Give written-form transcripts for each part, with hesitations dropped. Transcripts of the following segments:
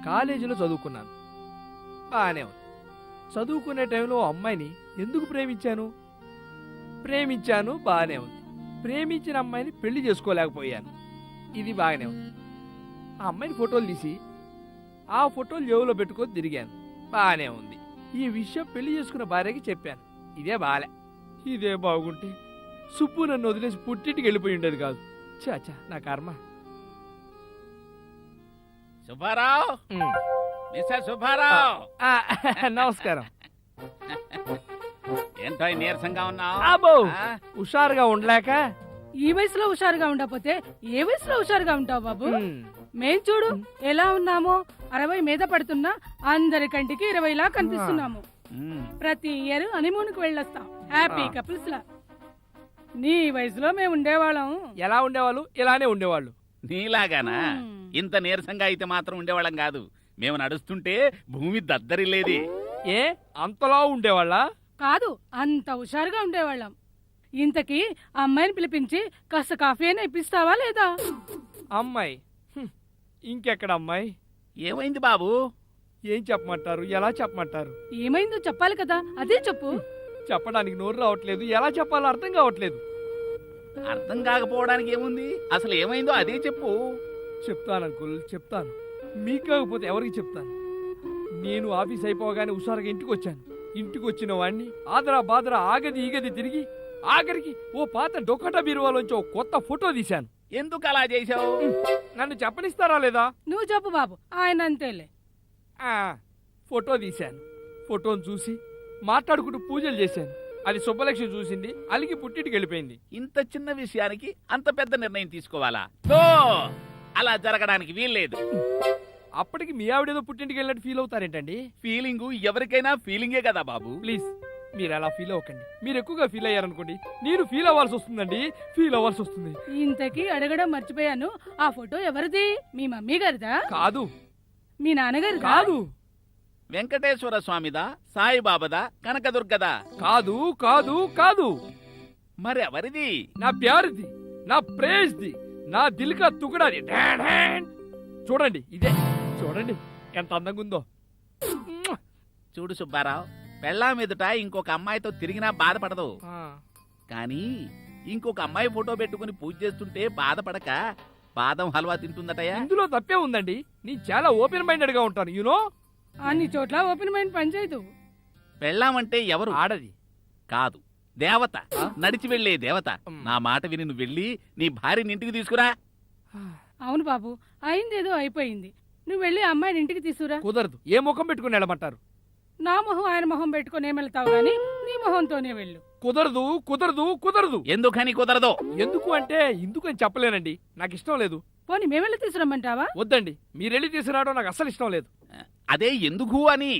కాలేజీలో చదువుకున్నాను, బాగానే ఉంది. చదువుకునే టైంలో అమ్మాయిని ఎందుకు ప్రేమించాను, బాగానే ఉంది. ప్రేమించిన అమ్మాయిని పెళ్లి చేసుకోలేకపోయాను, ఇది బాగానే ఉంది. ఆ అమ్మాయిని ఫోటోలు తీసి ఆ ఫోటోలు జేబులో పెట్టుకొని తిరిగాను, బాగానే ఉంది. ఈ విషయం పెళ్లి చేసుకున్న భార్యకి చెప్పాను, ఇదే బాలే. ఇదే బాగుంటే సుబ్బు నన్ను వదిలేసి పుట్టింటికి వెళ్ళిపోయి ఉండేది కాదు. చాచా, నా కర్మ. సుబ్బారావు, మిస్టర్ సుబ్బారావు. నమస్కారం. ఏంటో నీరసంగా ఉన్నావు? అబ్బో, హుషారుగా ఉండలేక. ఈ వయసులో హుషారుగా ఉండకపోతే ఏ వయసులో హుషారుగా ఉంటావు బాబు? మేం చూడు ఎలా ఉన్నామో, 60 మీద పడుతున్నా అందరి కంటికి 20లా కనిపిస్తున్నాము. ప్రతి ఇయర్ హనీమూన్ కు వెళ్ళొస్తాం హ్యాపీ కపుల్స్ లా. నీ వయసులో మేము ఉండేవాళ్ళం. ఎలా ఉండేవాళ్ళు? ఇలానే ఉండేవాళ్ళు. నీలాగానా? ఇంత నీరసంగా అయితే మాత్రం ఉండేవాళ్ళం కాదు. మేము నడుస్తుంటే భూమి దద్దరిల్లేది. ఏ అంతలా ఉండేవాళ్ళ? కాదు, అంత హుషారుగా ఉండేవాళ్ళం. ఇంతకీ అమ్మాయిని పిలిపించి కాస్త కాఫీ అయినా ఇప్పిస్తావా లేదా? అమ్మాయి? ఇంకెక్కడ అమ్మాయి? ఏమైంది బాబు? ఏం చెప్పమంటారు, ఎలా చెప్పమంటారు? ఏమైందో చెప్పాలి కదా, అదే చెప్పు. చెప్పడానికి నోరు రావట్లేదు, ఎలా చెప్పాలో అర్థం కావట్లేదు. అర్థం కాకపోవడానికి ఏముంది, అసలు ఏమైందో అదే చెప్పు. చెప్తాను అంకుల్, చెప్తాను. మీకు కాకపోతే ఎవరికి చెప్తాను? నేను ఆఫీస్ అయిపోగానే హుషారుగా ఇంటికి వచ్చాను. ఇంటికి వచ్చిన వాడిని ఆదరా బాదరా ఆగది ఈగది తిరిగి ఆఖరికి ఓ పాత డొకట బీరువాలోంచి ఓ కొత్త ఫోటో తీశాను. ఎందుకు అలా చేశావు? నన్ను చెప్పనిస్తారా లేదా? నువ్వు చెప్పు బాబు, ఆయన అంతేలే. ఫోటో తీశాను. ఫోటోను చూసి మాట్లాడుకుంటూ పూజలు చేశాను. అది శుభలక్ష్మి చూసింది, అలిగి పుట్టింటికి వెళ్ళిపోయింది. ఇంత చిన్న విషయానికి అంత పెద్ద నిర్ణయం తీసుకోవాలా? తో అలా జరగడానికి వీల్లేదు. అప్పటికి మీ ఆవిడేదో పుట్టింటికి వెళ్ళినట్టు ఫీల్ అవుతారేంటండి? ఫీలింగు ఎవరికైనా ఫీలింగే కదా బాబు. ప్లీజ్ మీరు అలా ఫీల్ అవ్వకండి. మీరు ఎక్కువగా ఫీల్ అయ్యారనుకోండి, నేను ఫీల్ అవ్వాల్సి వస్తుందండి, ఫీల్ అవ్వాల్సి వస్తుంది. ఇంతకీ అడగడం మర్చిపోయాను, ఆ ఫోటో ఎవరిది? మీ మమ్మీ గారిదా? కాదు. మీ నాన్నగారు? కాదు. వెంకటేశ్వర స్వామిదా, సాయిబాబాదా, కనకదుర్గదా? కాదు కాదు కాదు. మరి ఎవరిది? నా ప్యారుది, నా ప్రేజ్ది, నా దిల్కా తుకడాది. చూడండి, ఇదే చూడండి ఎంత అందంగా ఉందో. చూడు సుబ్బారావు, పెళ్ళాం ఎదుట ఇంకొక అమ్మాయితో తిరిగినా బాధపడదు. కానీ ఇంకొక అమ్మాయి ఫోటో పెట్టుకుని పూజ చేస్తుంటే బాధపడక బాదం హల్వా తింటుందటయా. ఇందులో తప్పే ఉందండి. నేను చాలా ఓపెన్ మైండెడ్ గా ఉంటాను, యూనో. అన్ని చోట్ల ఓపెన్ మైండ్ పనిచేయదు. పెళ్ళామంటే ఎవరు? ఆడది కాదు, దేవత. నడిచి వెళ్లే దేవత. నా మాట విని నువ్వు వెళ్ళి నీ భార్యని ఇంటికి తీసుకురా. అవును బాబు, అయిందేదో అయిపోయింది. నువ్వు వెళ్ళి అమ్మాయిని ఇంటికి తీసుకురా. కుదరదు. ఏ ముఖం పెట్టుకుని వెళ్ళమంటారు? నా మొహం ఆయన మొహం పెట్టుకుని ఏమెళ్తావు గాని నీ మొహంతోనే వెళ్ళు. కుదరదు కుదరదు కుదరదు. ఎందుకని కుదరదు? ఎందుకు అంటే ఎందుకని చెప్పలేనండి, నాకు ఇష్టం లేదు. పోనీ మేమెళ్ళి తీసుకురమ్మంటావా? వద్దండి, మీరెళ్ళి తీసుకురావడం నాకు అస్సలు ఇష్టం లేదు. అదే ఎందుకు అని.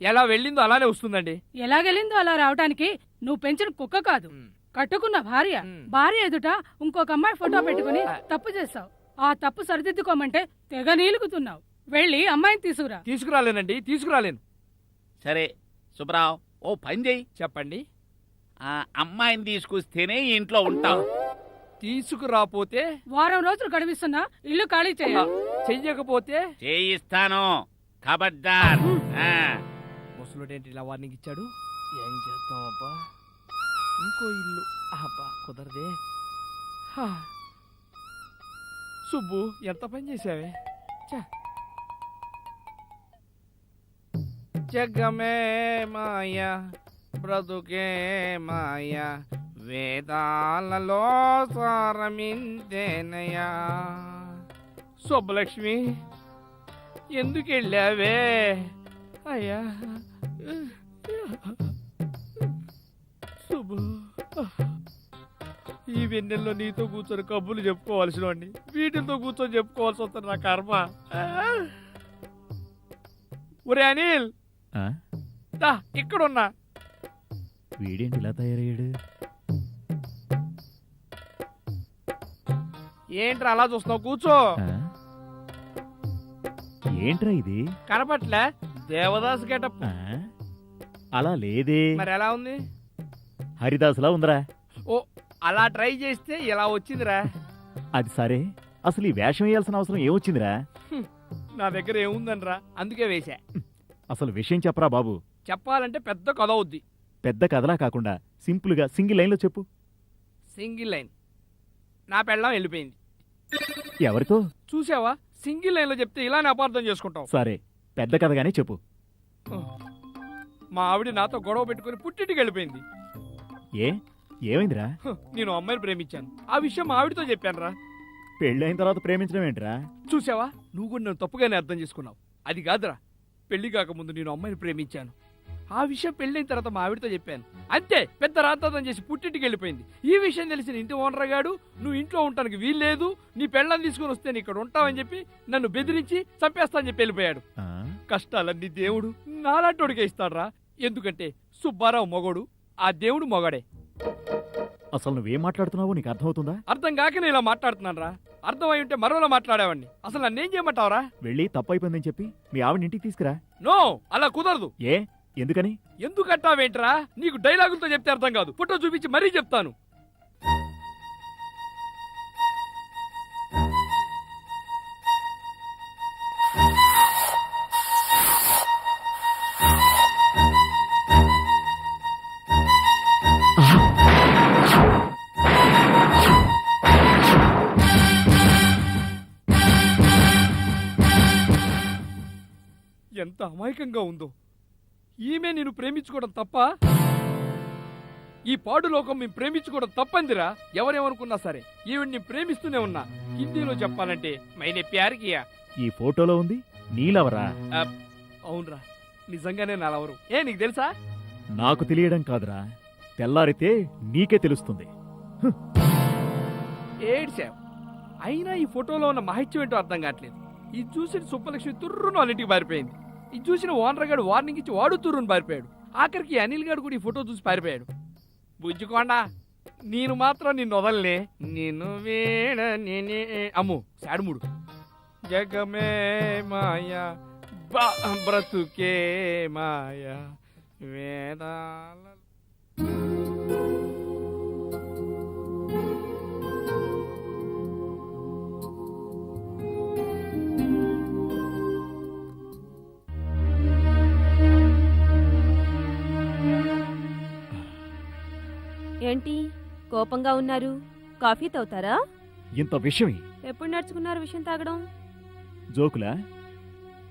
ఎలా వెళ్ళిందో అలానే వస్తుందండి. ఎలాగెళ్ళిందో అలా రావడానికి నువ్వు పెంచిన కుక్క కాదు, కట్టుకున్న భార్య. భార్య ఎదుట ఇంకొక అమ్మాయి ఫోటో పెట్టుకుని తప్పు చేస్తావు. ఆ తప్పు సరిదిద్దుకోమంటే తెగ నీలుగుతున్నావు. వెళ్ళి అమ్మాయిని తీసుకురా. తీసుకురాలేనండి, తీసుకురాలేను. సరే సుబ్రావ్, ఓ పని చెయ్యి. చెప్పండి. ఆ అమ్మాయిని తీసుకొస్తేనే ఇంట్లో ఉంటావు. తీసుకురాపోతే? వారం రోజులు గడిపిస్తున్నా, ఇల్లు ఖాళీ చేయాలి. చెయ్యకపోతే చేయిస్తాను, ఖబర్దార్. ముసలుడేంటి ఇలా వార్నింగ్ ఇచ్చాడు? ఏం చేద్దాం అబ్బా, ఇంకో ఇల్లు అబ్బా కుదరదే. సుబ్బు, ఎంత పని చేసావే. జగమే మాయా బ్రతుకే మాయా, వేదాలలో సారమిందేనయా. సుబ్బలక్ష్మి, ఎందుకు వెళ్ళావే? అయ్యా సుబ్బు, ఈ వెన్నెల్లో నీతో కూర్చొని కబుర్లు చెప్పుకోవాల్సిన వాడిని వీటితో కూర్చొని చెప్పుకోవాల్సి వస్తుంది. నా కర్మ. ఒరే అనిల్, ఇక్కడున్నా. వీడేంటి ఇలా తయారయ్యాడు? ఏంట్రా అలా చూస్తున్నావు? కూర్చో. ఏంట్రా ఇది? కనపట్లే? దేవదాస్ గెటప్. అలా లేదే. మరి ఎలా ఉంది? హరిదాసులా ఉందిరా. ఓ, అలా ట్రై చేస్తే ఇలా వచ్చిందిరా. అది సరే, అసలు ఈ వేషం వేయాల్సిన అవసరం ఏమొచ్చిందిరా? నా దగ్గర ఏముందనరా, అందుకే వేశా. అసలు విషయం చెప్పరా బాబు. చెప్పాలంటే పెద్ద కథ అవుద్ది. పెద్ద కథలా కాకుండా సింపుల్గా సింగిల్ లైన్లో చెప్పు. Single line. నా పెళ్ళాం వెళ్ళిపోయింది. ఎవరితో? చూసావా, సింగిల్ లైన్లో చెప్తే ఇలానే అపార్థం చేసుకుంటావు. సరే, పెద్ద కథగానే చెప్పు. మా ఆవిడ నాతో గొడవ పెట్టుకుని పుట్టింటికి వెళ్ళిపోయింది. ఏమైందిరా? నేను అమ్మాయిని ప్రేమించాను. ఆ విషయం మా ఆవిడతో చెప్పానురా. పెళ్ళైన తర్వాత ప్రేమించడం ఏంట్రా? చూసావా, నువ్వు కూడా నన్ను తప్పుగానే అర్థం చేసుకున్నావు. అది కాదురా, పెళ్లి కాకముందు నేను అమ్మాయిని ప్రేమించాను. ఆ విషయం పెళ్ళైన తర్వాత మా ఆవిడతో చెప్పాను. అంతే, పెద్ద రాతాతం చేసి పుట్టింటికి వెళ్ళిపోయింది. ఈ విషయం తెలిసిన ఇంటి ఓనర్ గాడు నువ్వు ఇంట్లో ఉండటానికి వీల్లేదు, నీ పెళ్ళని తీసుకుని వస్తే నీ ఇక్కడ ఉంటావని చెప్పి నన్ను బెదిరించి చంపేస్తానని చెప్పి వెళ్ళిపోయాడు. కష్టాలన్నీ దేవుడు నాలాంటోడికే ఇస్తాడ్రా. ఎందుకంటే సుబ్బారావు మొగోడు, ఆ దేవుడు మొగడే. అసలు నువ్వేం మాట్లాడుతున్నావో నీకు అర్థమవుతుందా? అర్థం కాకనే ఇలా మాట్లాడుతున్నాను రా. అర్థమై ఉంటే మరోలా మాట్లాడేవాడిని. అసలు నన్నేం చేయమంటావరా? వెళ్ళి తప్పైపోయిందని చెప్పి మీ ఆవిడ ఇంటికి తీసుకురా. నో, అలా కుదరదు. ఎందుకని? ఎందుకంటావేంట్రా? నీకు డైలాగులతో చెప్తే అర్థం కాదు. ఫోటో చూపించి మరీ చెప్తాను. ఎంత అమాయకంగా ఉందో. ఈమె నేను ప్రేమించుకోవడం తప్ప? ఈ పాడు లోకం మేము ప్రేమించుకోవడం తప్పందిరా. ఎవరేమనుకున్నా సరే ఈవిడ్ని ప్రేమిస్తూనే ఉన్నా. హిందీలో చెప్పాలంటే మైనే ప్యార్ కియా. ఈ ఫోటోలో ఉంది నీలవరా? అవునరా, నిజంగానే నా లవరు. నీకు తెలుసా? నాకు తెలియడం కాదురా, తెల్లారితే నీకే తెలుస్తుంది. ఏడ్చావు. అయినా ఈ ఫోటోలో ఉన్న మహిత్యం ఏంటో అర్థం కావట్లేదు. ఇది చూసిన సుబ్బలక్ష్మి తుర్రును వాళ్ళ ఇంటికి పారిపోయింది. ఇది చూసిన ఓనర్ గారు వార్నింగ్ ఇచ్చి వాడు తుర్రును పారిపోయాడు. ఆఖరికి అనిల్ గారు కూడా ఈ ఫోటో చూసి పారిపోయాడు. బుజ్జుకోండా, నేను మాత్రం నిన్ను వదలనే. నిన్ను వేణ నేనే. అమ్ము సాడుముడు. జగమే మాయా బ్రతుకే మాయా వేదాల. ఏంటి కోపంగా ఉన్నారు? కాఫీ తాగుతారా? ఇంత విషయం ఎప్పుడు నేర్చుకున్నారు విషయం తాగడం? జోకులా?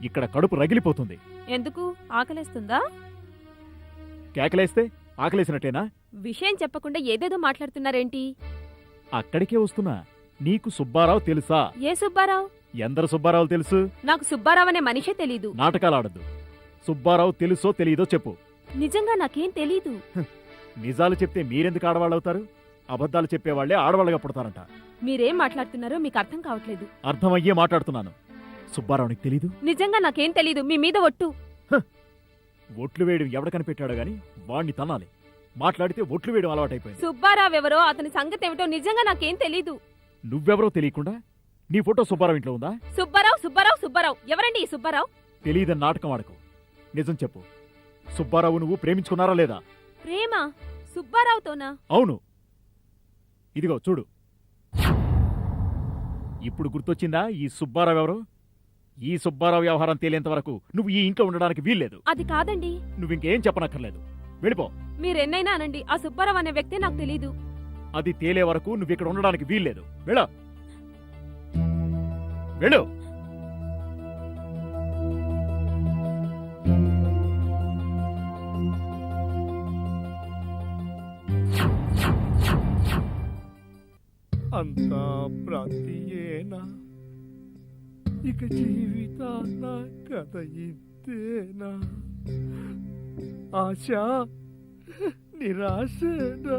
ఇక్కడ కడుపు రగిలిపోతుంది. ఎందుకు? ఆకలేస్తుందా? కేకలేస్తే ఆకలేసినట్టేనా? విషయం చెప్పకుండా ఏదేదో మాట్లాడుతున్నారేంటి? అక్కడికే వస్తున్నా. నీకు సుబ్బారావు తెలుసా? ఏ సుబ్బారావు? ఎందరు సుబ్బారావు తెలుసు? నాకు సుబ్బారావు అనే మనిషే తెలీదు. నాటకాలాడద్దు. సుబ్బారావు తెలుసో తెలీదో చెప్పు. నిజంగా నాకేం తెలీదు. నిజాలు చెప్తే మీరెందుకు ఆడవాళ్ళవుతారు? అబద్ధాలు చెప్పేవాళ్లే ఆడవాళ్ళగా పుడతారంట. మీరేం మాట్లాడుతున్నారో మీకు అర్థం కావట్లేదు. అర్థమయ్యే మాట్లాడుతున్నాను. సుబ్బారావు నీకు తెలీదు? నిజంగా నాకేం తెలీదు. మీ మీద ఒట్టు. ఒట్లు వేయడం ఎవడ కనిపెట్టాడో గాని వాణ్ణి తనాలి. మాట్లాడితే ఒట్లు వేయడం అలవాటైపోయింది. సుబ్బారావు ఎవరో, అతని సంగతి ఏమిటో నిజంగా నాకేం తెలీదు. నువ్వెవరో తెలియకుండా నీ ఫోటో సుబ్బారావు ఇంట్లో ఉందా? సుబ్బారావు సుబ్బారావు సుబ్బారావు ఎవరండి ఈ సుబ్బారావు? తెలీదని నాటకం ఆడకు. నిజం చెప్పు. సుబ్బారావు నువ్వు ప్రేమించుకున్నారా లేదా? ప్రేమ? సుబ్బారావుతోనా? అవును. ఇదిగో చూడు. ఇప్పుడు గుర్తొచ్చిందా ఈ సుబ్బారావు ఎవరు? ఈ సుబ్బారావు వ్యవహారం తేలేంత వరకు నువ్వు ఈ ఇంట్లో ఉండడానికి వీల్లేదు. అది కాదండి. నువ్వింకేం చెప్పనక్కర్లేదు. వెళ్ళిపో. మీరెన్నైనా అనండి, ఆ సుబ్బారావు అనే వ్యక్తి నాకు తెలీదు. అది తేలే వరకు నువ్విక్కడ ఉండడానికి వీల్లేదు. వెళ్ళు. వెళ్ళు. అంతా ప్రాంతీయేనా, ఇక జీవితాన కథ ఇంతేనా, ఆశ నిరాశనా,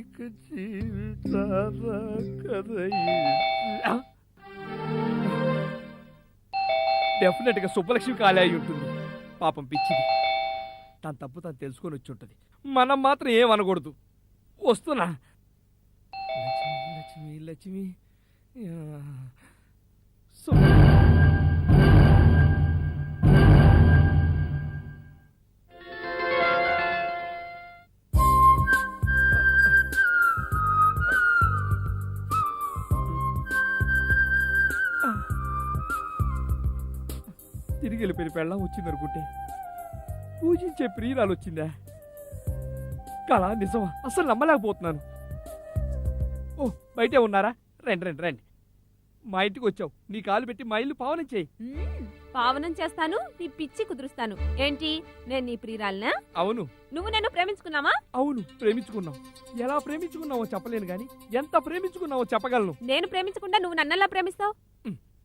ఇక జీవితాన కథ డెఫినెట్ గా సుబ్బలక్ష్మి కాలే అయి ఉంటుంది. పాపం పిచ్చిది. తన తప్పు తను తెలుసుకొని వచ్చి ఉంటుంది. మనం మాత్రం ఏమనకూడదు. వస్తున్నా. లక్ష్మి లక్ష్మి తిరిగి వెళ్ళిపోయిన పెళ్ళం వచ్చిందనుకుంటే పూజించే ప్రియురాలు వచ్చిందా? కళ నిజమా? అసలు నమ్మలేకపోతున్నాను. ఓ బయటే ఉన్నారా? రండి రండి రండి. మా ఇంటికి వచ్చావు, నీ కాలు పెట్టి మా ఇల్లు పావనం చేయి. పావనం చేస్తాను, నీ పిచ్చి కుదురుస్తాను. ఏంటి, నేను నీ ప్రియురాలనా? అవును నువ్వు నన్ను ప్రేమించుకున్నావా? అవును ప్రేమించుకున్నాం. ఎలా ప్రేమించుకున్నావో చెప్పలేను గాని ఎంత ప్రేమించుకున్నావో చెప్పగలను. నేను ప్రేమించకుండా నువ్వు నన్నెలా ప్రేమిస్తావు?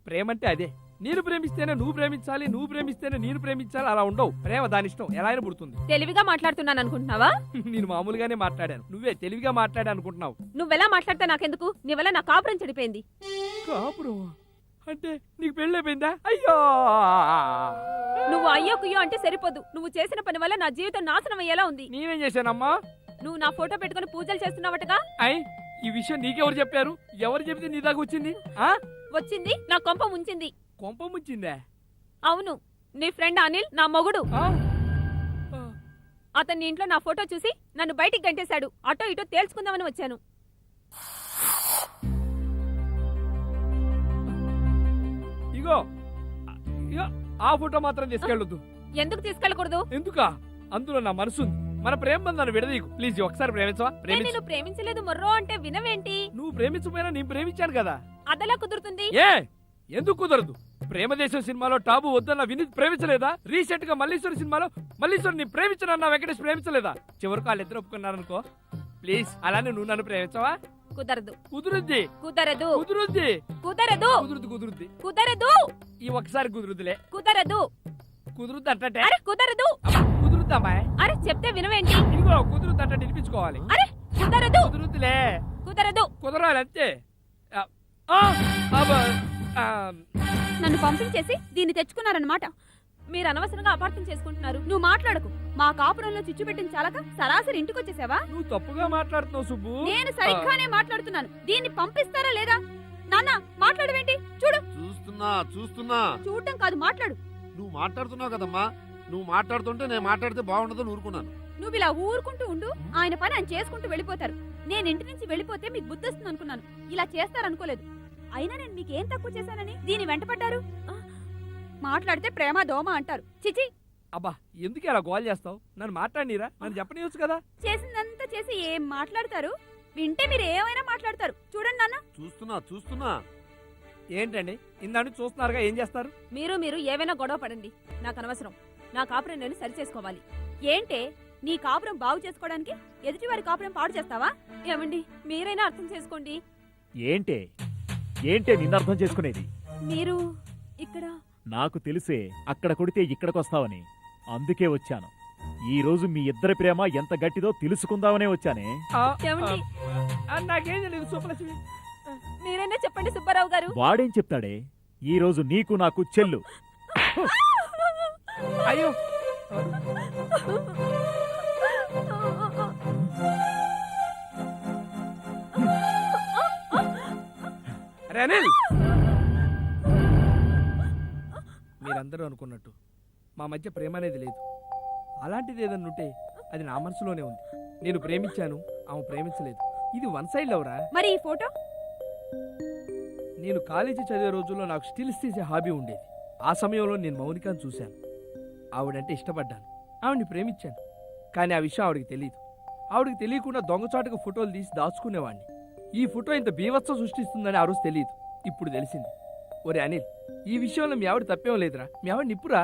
ప్రేమంటే అదే. నేను ప్రేమిస్తేనే నువ్వు ప్రేమించాలి, నువ్వు ప్రేమిస్తేనే నేను ప్రేమించాలి. అలా ఉండవు. ప్రేమ దాని ఇష్టం, ఎలా అయినా పుడుతుంది. తెలివిగా మాట్లాడుతున్నాను అనుకుంటున్నావా? నేను మామూలుగానే మాట్లాడాను, నువ్వే తెలివిగా మాట్లాడా అనుకుంటున్నావు. నువ్వెలా మాట్లాడితే నాకెందుకు? నీ వల్ల నా కాపురం చెడిపోయింది. కాపురం అంటే నీకు పెళ్ళైపోయిందా? అయ్యో, నువ్వు అయ్యో కుయ్యో అంటే సరిపోదు. నువ్వు చేసిన పని వల్ల నా జీవితం నాశనం అయ్యేలా ఉంది. నేనేం చేశానమ్మా? నువ్వు నా ఫోటో పెట్టుకుని పూజలు చేస్తున్నావటగా? అయ్, ఈ విషయం నీకెవరు చెప్పారు? ఎవరు చెప్తే నీ దాకా వచ్చింది? ఆ వచ్చింది, నా కొంప ముంచింది. కొంప ముచ్చిందా? అవును, నీ ఫ్రెండ్ అనిల్ నా మొగుడు. ఆ? అతన్ని ఇంట్లో నా ఫోటో చూసి నన్ను బయటికి గంటేశాడు. అటో ఇటో తేల్చుకుందామని వచ్చాను. ఇగో ఇగో, ఆ ఫోటో మాత్రం తీసుకెళ్ళొద్దు. ఎందుకు తీసుకెళ్ళకూడదు? ఎందుకా? అందులో నా మనసుంది. మన ప్రేమ బంధాన్ని విడదీయకు ప్లీజ్. ఒకసారి ప్రేమించవా? నేను ప్రేమించు. నిన్ను ప్రేమించలేదు మొర్రో అంటే వినవేంటి? నువ్వు ప్రేమించపోయినా నేను ప్రేమించాను కదా. అదెలా కుదురుతుంది? ఏ ఎందుకు కుదరదు? ప్రేమదేశం సినిమాలో టాబు వద్దన్న వినీత్ ప్రేమించలేదా? రీసెంట్ గా మల్లీశ్వరి సినిమాలో మల్లీశ్వరిని ప్రేమించనన్న వెంకటేష్ ప్రేమించలేదా? చివరికి వాళ్ళిద్దరు ఒప్పుకున్నారనుకో. ప్లీజ్ అలానే నువ్వు నన్ను ప్రేమించవా? కుదరదు. కుదురుద్ది కుదరదు. కుదురుద్ది కుదరదు. కుదురుద్ది కుదురుద్ది. కుదరదు. ఈ ఒక్కసారి కుదురుద్దిలే. కుదరదు. కుదురుద్ది అంటే అరే కుదరదు. కుదురుద్దామా? అరే చెప్తే వినవేంటి? ఇదిగో కుదురుద్ది అంటే వినిపించుకోవాలి. అరే కుదరదు. కుదురుద్దిలే. కుదరదు. కుదరాలి అంతే. ఆ, అబ్బా, ఆ, నన్ను పంపించేసి దీన్ని తెచ్చుకున్నారన్నమాట. మీరు అనవసరంగా అపార్థం చేసుకుంటున్నారు. నువ్వు మాట్లాడకు. మా కాపురంలో చిచ్చు పెట్టిన చాలక సరాసరి ఇంటికి వచ్చేసావా? నువ్వు తప్పుగా మాట్లాడుతున్నావు సుబ్బు. నేను సరిగ్గానే మాట్లాడుతున్నాను. దీన్ని పంపిస్తారా లేదా? నాన్న మాట్లాడవేంటి? చూడు. చూస్తున్నా చూడటం కాదు, మాట్లాడు. నువ్వు మాట్లాడుతున్నావు కదమ్మా. నువ్వు మాట్లాడుతుంటే నేను మాట్లాడితే బాగుండదని ఊరుకున్నాను. నువ్వు ఇలా ఊరుకుంటూ ఉండు. ఆయన పని ఆయన చేసుకుంటూ వెళ్ళిపోతారు. నేను ఇంటి నుంచి వెళ్ళిపోతే మీకు బుద్ధి వస్తుంది అనుకున్నాను. ఇలా చేస్తారనుకోలేదు. అయినా నేను మీకేం తక్కువ చేశానని దీని వెంట పడ్డారు? మాట్లాడితే ప్రేమ దోమ అంటారు. చిచి. అబ్బా ఎందుకు అలా గోల్ చేస్తావు? నన్ను మాట్లాడినీరా? నన్ను చెప్పనివచ్చు కదా. చేసిందంతా చేసి ఏం మాట్లాడతారు? వింటే మీరు ఏమైనా మాట్లాడతారు. చూడండి నాన్న. చూస్తున్నా ఏంటండి ఇందాన్ని చూస్తున్నారుగా, ఏం చేస్తారు? మీరు ఏవైనా గొడవ పడండి, నాకు అనవసరం. నా కాపురం నేను సరి చేసుకోవాలి. ఏంటే నీ కాపురం బాగు చేసుకోవడానికి ఎదుటి వారి కాపురం పాడు చేస్తావా? ఏమండి మీరైనా అర్థం చేసుకోండి. ఏంటే నిన్ను అర్థం చేసుకునేది? మీరు ఇక్కడ నాకు తెలిసే అక్కడ కొడితే ఇక్కడికొస్తావని. అందుకే వచ్చాను. ఈ రోజు మీ ఇద్దరి ప్రేమ ఎంత గట్టిదో తెలుసుకుందామనే వచ్చానే. ఏమండి? నాకేం తెలియదు సుబ్బలక్ష్మి. మీరైనా చెప్పండి సుబ్బారావు గారు. వాడేం చెప్తాడే? ఈ రోజు నీకు నాకు చెల్లు. అయ్యో అనిల్, మీరందరూ అనుకున్నట్టు మా మధ్య ప్రేమ అనేది లేదు. అలాంటిది ఏదన్నా ఉంటే అది నా మనసులోనే ఉంది. నేను ప్రేమించాను, ఆమె ప్రేమించలేదు. ఇది వన్ సైడ్ లవ్రా. మరి ఈ ఫోటో? నేను కాలేజీ చదివే రోజుల్లో నాకు స్టిల్స్ తీసే హాబీ ఉండేది. ఆ సమయంలో నేను మౌనికను చూశాను. ఆవిడంటే ఇష్టపడ్డాను, ఆవిడ్ని ప్రేమించాను. కానీ ఆ విషయం ఆవిడకి తెలియదు. ఆవిడకి తెలియకుండా దొంగచాటుగా ఫోటోలు తీసి దాచుకునేవాడిని. ఈ ఫోటో ఇంత బీభత్సం సృష్టిస్తుందని ఆ రోజు తెలియదు. ఇప్పుడు తెలిసింది. ఒరే అనిల్, ఈ విషయంలో మీ ఆవిడ తప్పేం లేదురా. మీ ఆవిడ నిప్పురా.